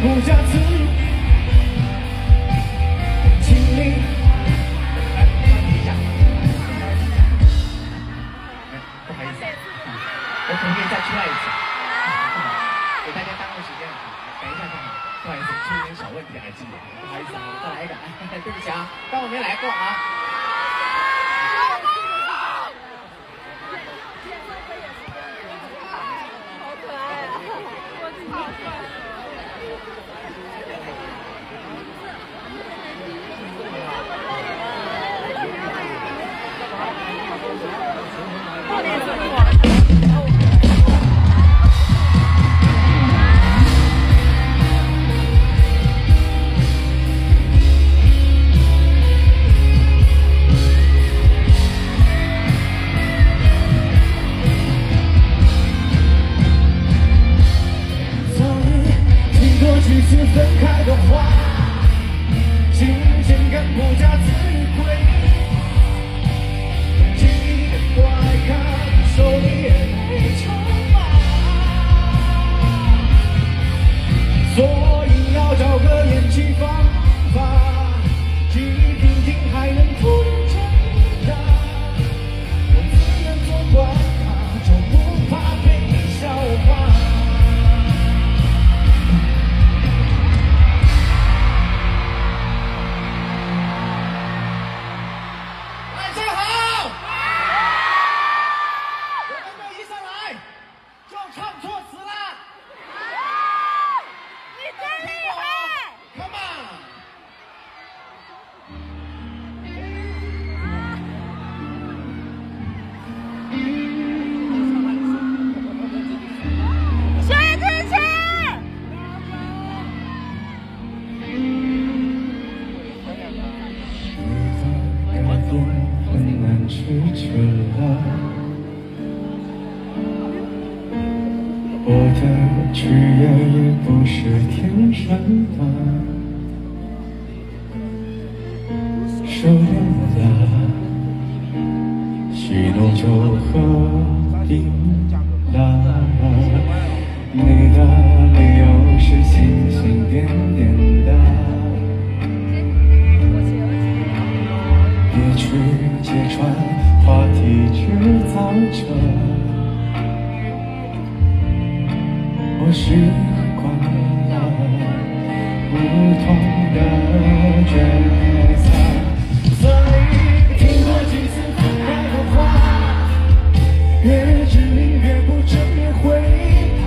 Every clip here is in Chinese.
不假辞，请你来放一下。不好意思，我可不可以再出来一次？给大家耽误时间了，等一下看看。不好意思，出了点小问题还记得，不好意思啊，我再来一个，对不起啊，当我没来过啊。 分开的话，今天更不假自愧。请你怪看，手里也没筹码，所以要找个演技方法，记忆平静还能突然挣扎，用自然做关卡，就不怕被你笑话。 我的拒绝也不是天生的，受了，许诺就和定了。你的理由是星星点点的，别去揭穿话题制造者。 我习惯了不同的角色，所以听过几次分开的话，越执迷越不正面回答，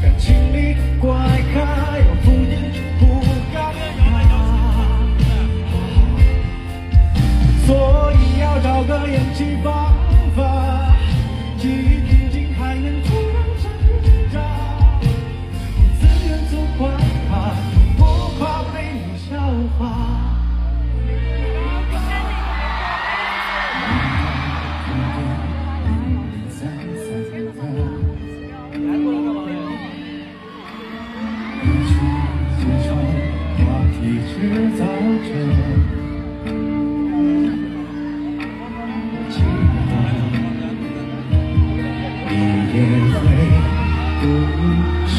感情里的怪咖有负点就不尴尬，所以要找个演技方法，记忆平静还能突然挣扎。 做怪咖，不怕被你笑话。你去揭穿话题制造者，我记得你也会不舍。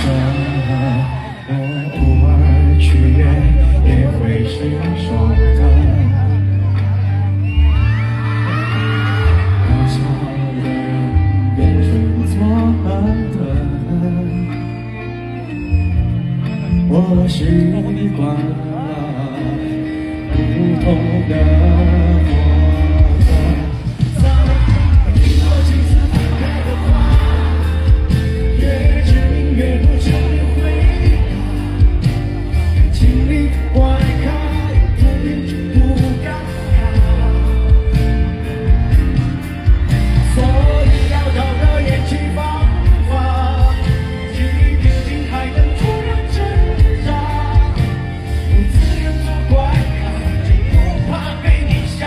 偶尔去约也会是说的，搞笑的人变成错的，我习惯了不同的。 笑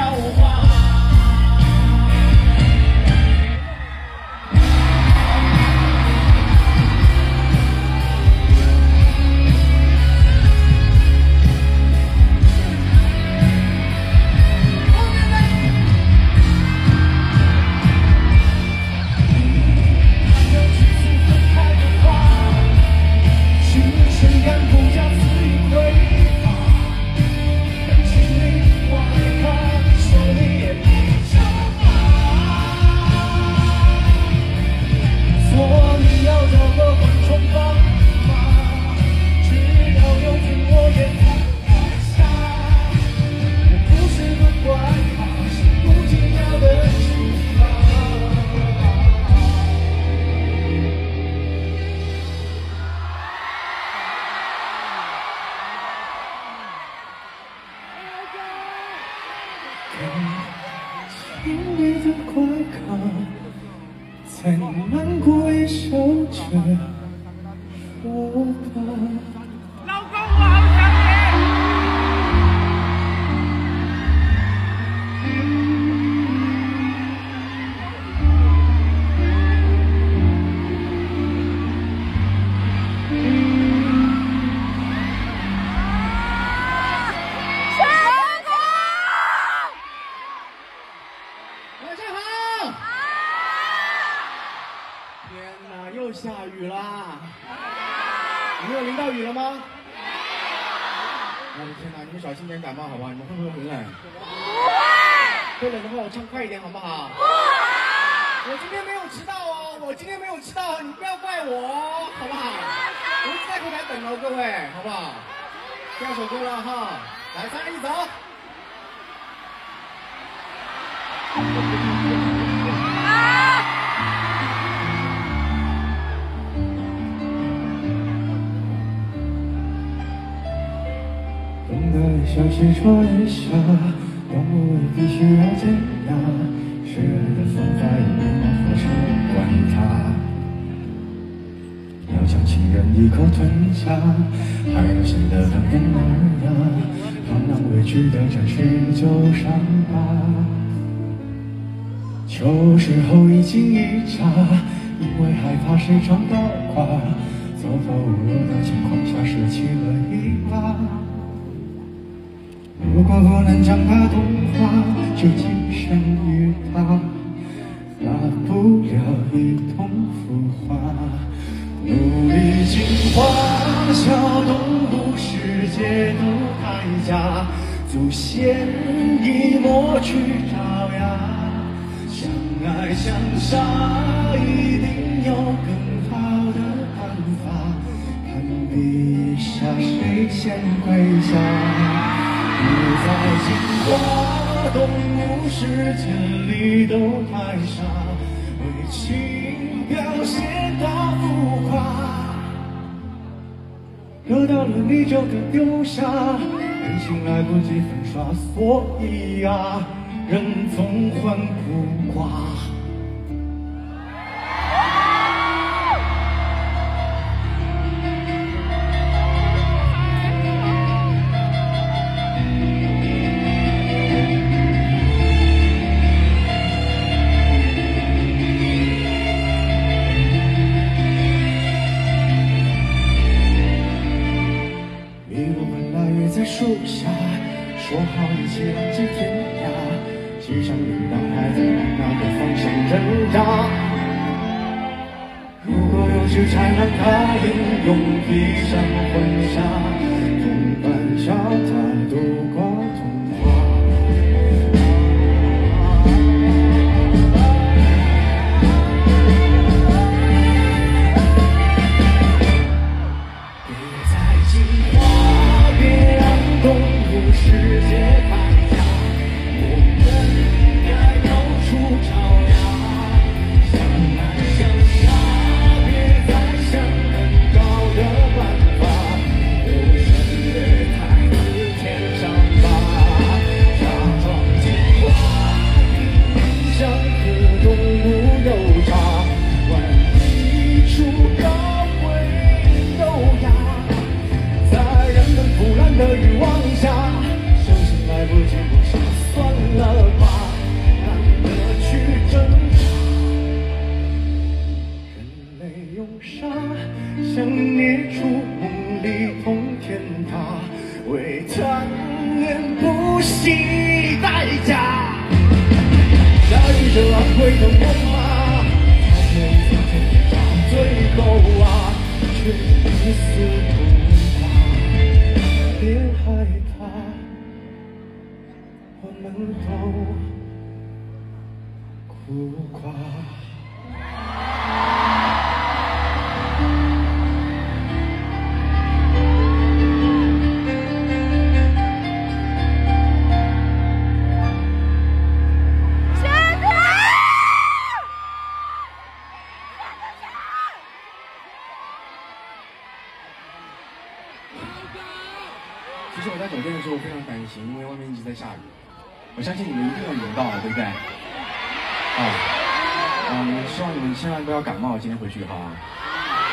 说吧。老公，我好想你。晚上好。天哪，又下雨啦！你们有淋到雨了吗？我的天哪，你们小心点感冒好不好？你们会不会很冷？不会。会冷的话，我唱快一点好不好？我今天没有迟到哦，我今天没有迟到，你不要怪我哦，好不好？我一直在后台等哦，各位，好不好？第二首歌了哈，来3、2、1走。等待消息戳一下，动物必须要减压，学的方法也或是管它。要将情人一口吞下，还有新的等人儿呀，放浪委屈的暂时就伤疤。旧时候一惊一乍，因为害怕谁撞到垮，走投无路的情况下舍弃了一把。如果不能将它同化，就寄生于它，大不了一同腐化。努力进化，小动物世界都太假，祖先已抹去爪牙。相爱相杀，一定有更好的办法，攀比一下谁先归家。不再进化，动物世界里都太傻，为情表现到浮夸，得到了你就该丢下，人心来不及粉刷，所以啊，人总患苦瓜。在树下说好一起浪迹天涯，系上铃铛还在往哪个方向挣扎。如果有只豺狼它英勇披上婚纱，同伴笑他度过童话。别再进化，别让动物世界败家，我们该走出爪牙，相爱相杀，别再想更高的办法，优胜劣汰自天上吧，假装进化，影响和动物有差，万一出高贵优雅，在人们腐烂的欲望下，相信来不及抹杀，算了吧，懒得去挣扎。人类用沙想捏出梦里通天塔，为贪念不惜代价。驾驭着昂贵的我马，超越一层天上最后啊，却一丝不挂。别害怕，我们都苦瓜。其实我在酒店的时候非常担心，因为外面一直在下雨。我相信你们一定有淋到了，对不对？希望你们千万不要感冒，今天回去哈。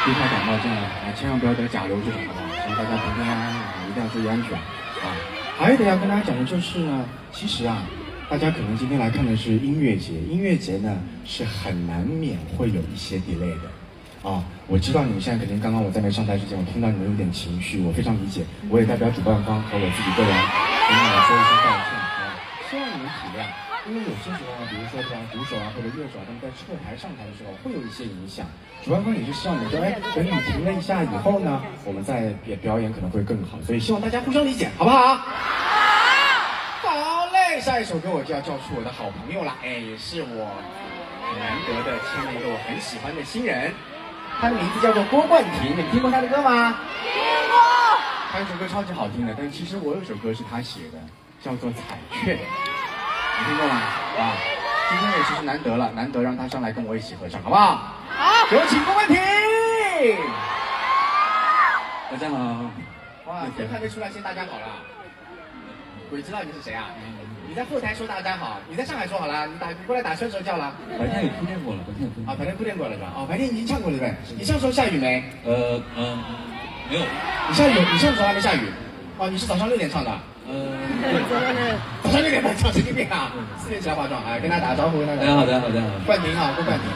避开感冒这样千万不要得甲流这种，好不好？希望大家平平安安，一定要注意安全啊！还有一点要跟大家讲的就是呢，其实啊，大家可能今天来看的是音乐节，音乐节呢是很难免会有一些 delay 的。啊，我知道你们现在肯定刚刚我在没上台之前，我听到你们有点情绪，我非常理解，我也代表主办方和我自己个人跟你们说一声道歉啊，希望你们体谅，因为有些时候呢，比如说像鼓手啊或者乐手啊，他们在撤台上台的时候会有一些影响，主办方也是希望你说，等你停了一下以后呢，我们再表演可能会更好，所以希望大家互相理解，好不好？好嘞，下一首歌我就要叫出我的好朋友了，也是我很难得的签了一个我很喜欢的新人。他的名字叫做郭冠廷，你们听过他的歌吗？听过。他有首歌超级好听的，但其实我有首歌是他写的，叫做《彩券》，你听过吗？啊，今天也其实难得了，难得让他上来跟我一起合唱，好不好？好，有请郭冠廷。大家好。哇，人还没出来，先大家好了。鬼知道你是谁啊？你在后台说大家好，你在上海说好了，你过来打车的时候叫了。白天有铺垫过了，白天铺垫过了是吧？白天已经唱过了对不对？你上时候下雨没？没有。你上时候还没下雨？你是早上6点唱的？早上6点半唱，神经病啊！4点起来化妆，跟大家打个招呼，跟大家。好的。冠廷啊，郭冠廷，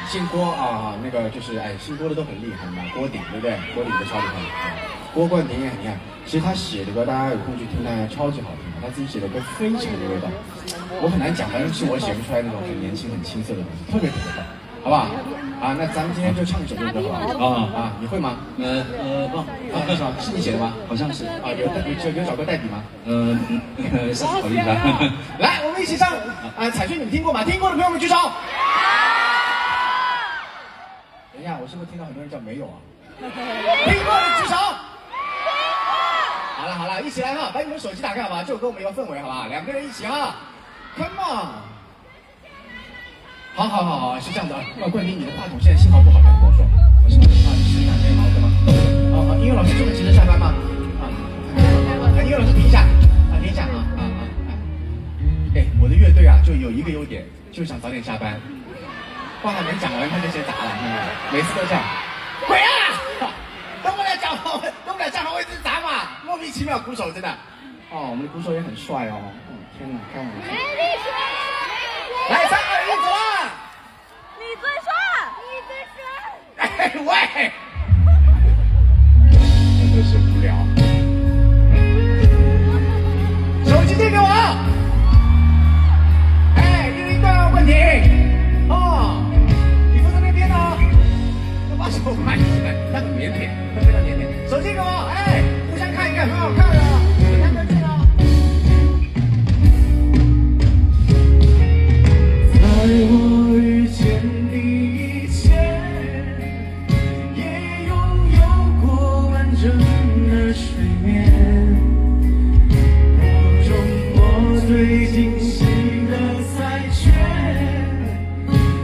姓郭啊，那个就是姓郭的都很厉害嘛，郭顶对不对？郭顶的超厉害。郭冠廷也很厉害，其实他写的歌，大家有空去听，他超级好听。他自己写的歌非常有味道，我很难讲，反正是我写不出来那种很年轻、很青涩的东西，特别棒，好不好？那咱们今天就唱一首这首歌好了。你会吗？是你写的吗？好像是。有找过代笔吗？下次考虑一下。来，我们一起唱彩券，你们听过吗？听过的朋友们举手。等一下，我是不是听到很多人叫没有啊？听过的举手。好了，一起来哈，把你们手机打开好吧？这首歌我们有个氛围好吧？2个人一起哈 ，Come on！ 好，是这样的啊。冠廷，你的话筒现在信号不好，跟我说。我是你是哪位毛哥吗？音乐老师这么急着下班吗？音乐老师停一下，停一下啊！我的乐队啊，就有一个优点，就想早点下班。话还没讲完，他就先打了，每次都这样。鬼啊！等不了讲好，我一直砸嘛，莫名其妙，鼓手真的。我们的鼓手也很帅哦。天哪，看我们。来，3、2、1，走了。你最帅。喂。真的是无聊。手机借给我。1人一段问题。你坐在那边呢。要把手放起来，那很腼腆，非常腼腆。手机给我，互相看一看，很好看的。看得见哦。在我遇见你以前，也拥有过完整的睡眠。我中我最惊喜的彩券，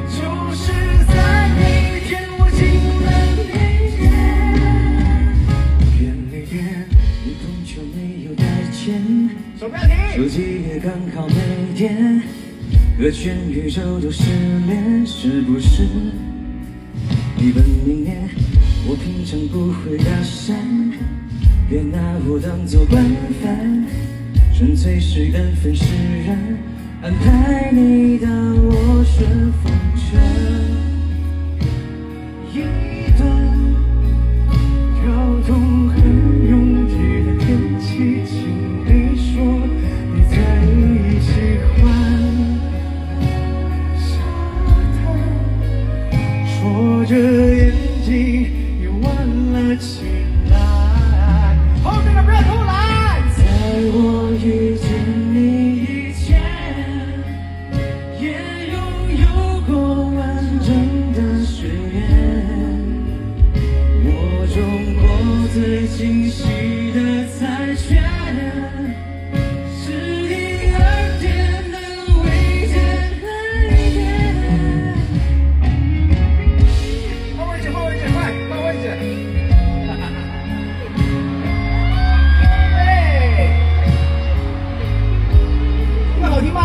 就是在那天我竟然遇见。便利店一共就没有带钱，手不要停，手机也刚好没电。和全宇宙都失联，是不是？你本命年，我平常不会搭讪，别拿我当作惯犯，纯粹是缘分使然，安排你到我顺风车，一段跳动很拥挤的天气，请你说你最喜欢。戳着眼睛也弯了起来，后面的不要偷懒。在我遇见你以前，也拥有过完整的睡眠。我中过最惊喜的彩券，是1、2点的微点和一点。换位置，换位置。那好听吗？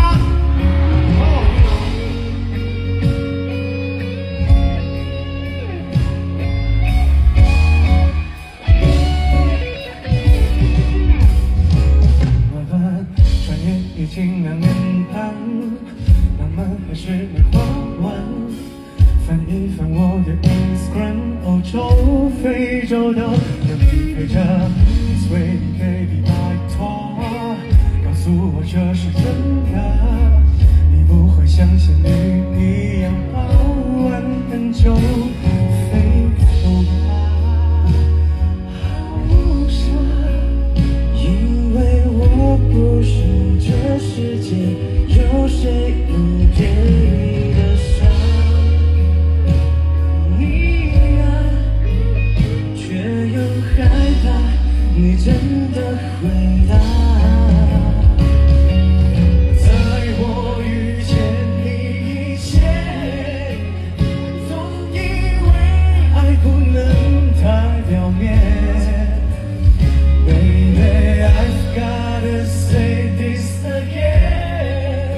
非洲都能匹配着，Sweet baby， 拜托，告诉我这是真的，你不会像仙女一样把玩很久，飞走吧，好傻，因为我不是这世界有谁能给你的伤。你真的回答，在我遇见你以前，总以为爱不能太表面。Baby, I've gotta say this again.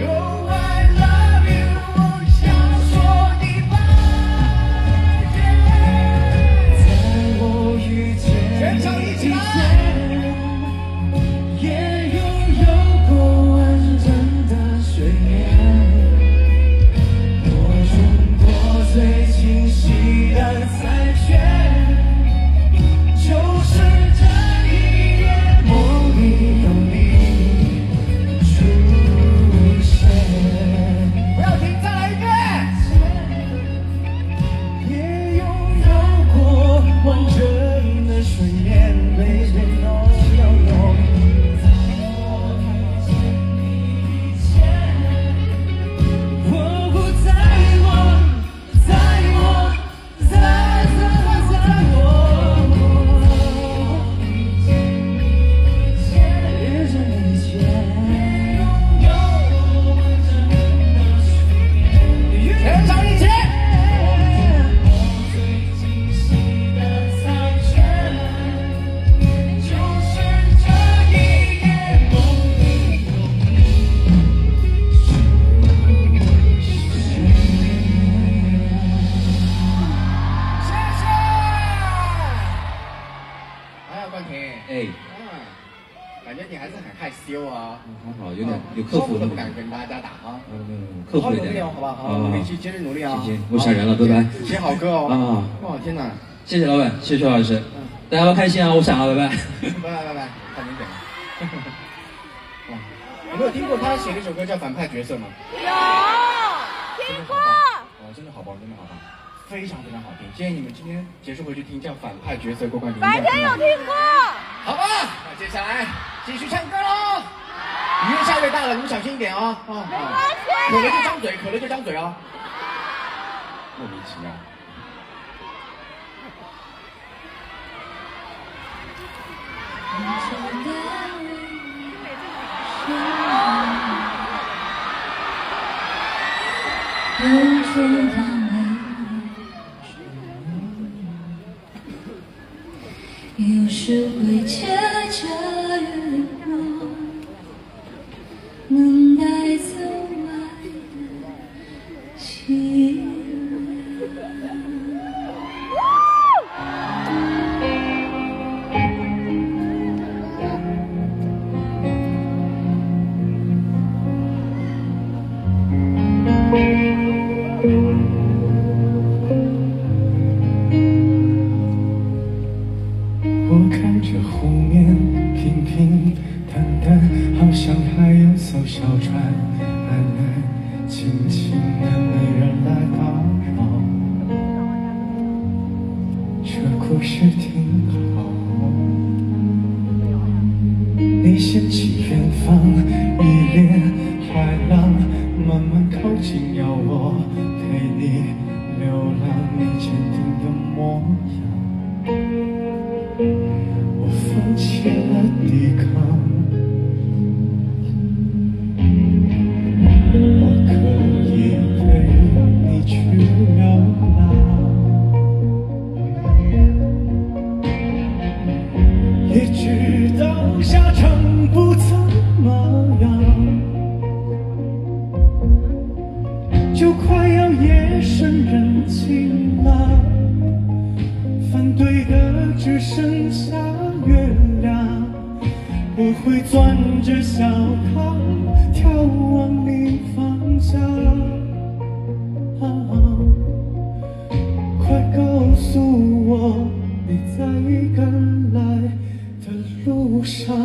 Oh, I love you， 我想说100遍。在我遇见。全场一起来！也拥有过完整的睡眠，我用过最清晰的猜拳，就是这一夜梦里有你出现。不要停，再来一遍！也拥有过完整的睡眠，baby no no no， 我不在我，遇见你以前，全场一起。哎，感觉你还是很害羞啊。还好，有克服都不敢跟大家打啊。克服一努力点，哦，好不好？好，努力去接着努力啊。行，我闪人了，拜拜。写好歌哦。啊，哇，天哪！谢谢老板，谢谢薛老师，大家要开心啊！我闪了，拜拜。拜，看你点。哇，有没有听过他写的一首歌叫《反派角色》吗？有，听过。哦，真的好棒，真的好棒，非常非常好听。建议你们今天结束回去听叫《反派角色》过关。白天有听过。好吧，那接下来继续唱歌喽。越下越大了，你们小心一点哦。没关系。渴了就张嘴，渴了就张嘴哦。莫名其妙。有时会借着雨落，能带走爱的气味。我看着湖面平平淡淡，好像还有艘小船，安安静静的，没人来打扰。这故事挺好。你掀起远方，一脸海浪，慢慢靠近，要我陪你流浪，你坚定的模样。我放弃了抵抗，我可以陪你去流浪，也知道下场不怎么样，就快要夜深人静了，反对的只剩下月亮，我会钻着小康眺望你方向。快告诉我。我，你在赶来的路上。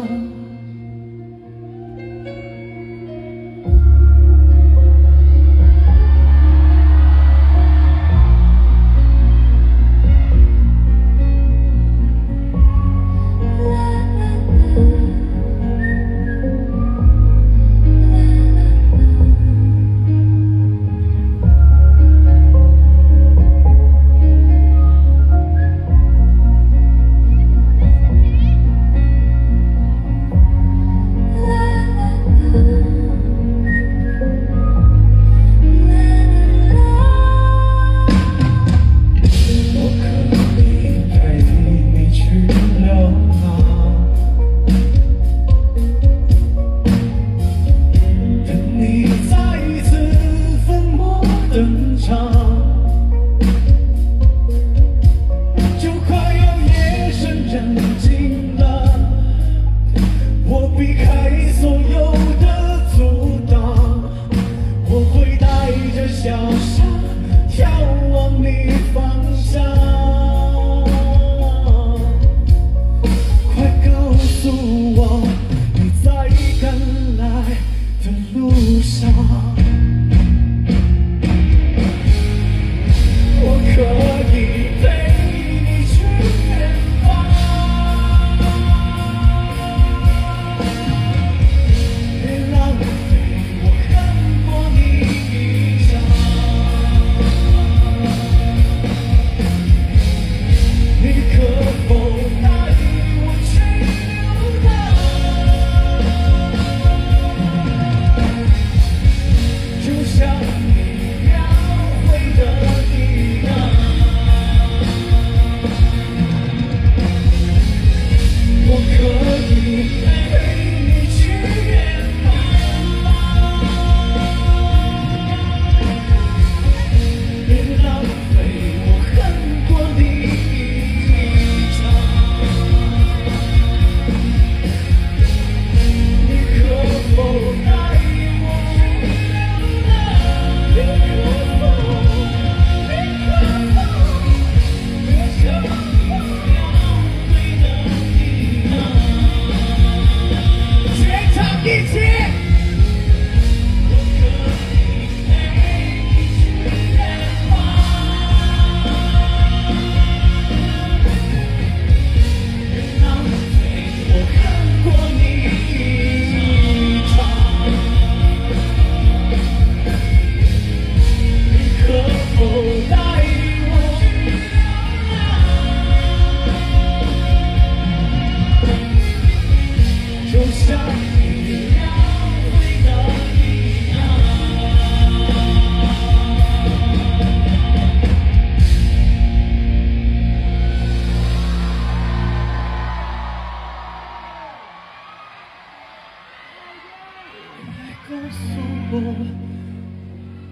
告诉我，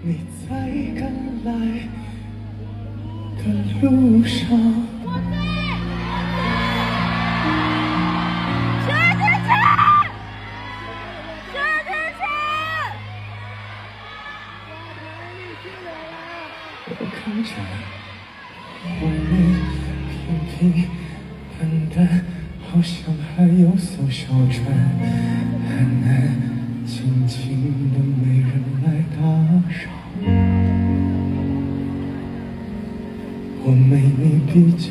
你在赶来的路上。我看着后面平平淡淡，好像还有艘小船，安安静静的，没人来打扰。我没你比较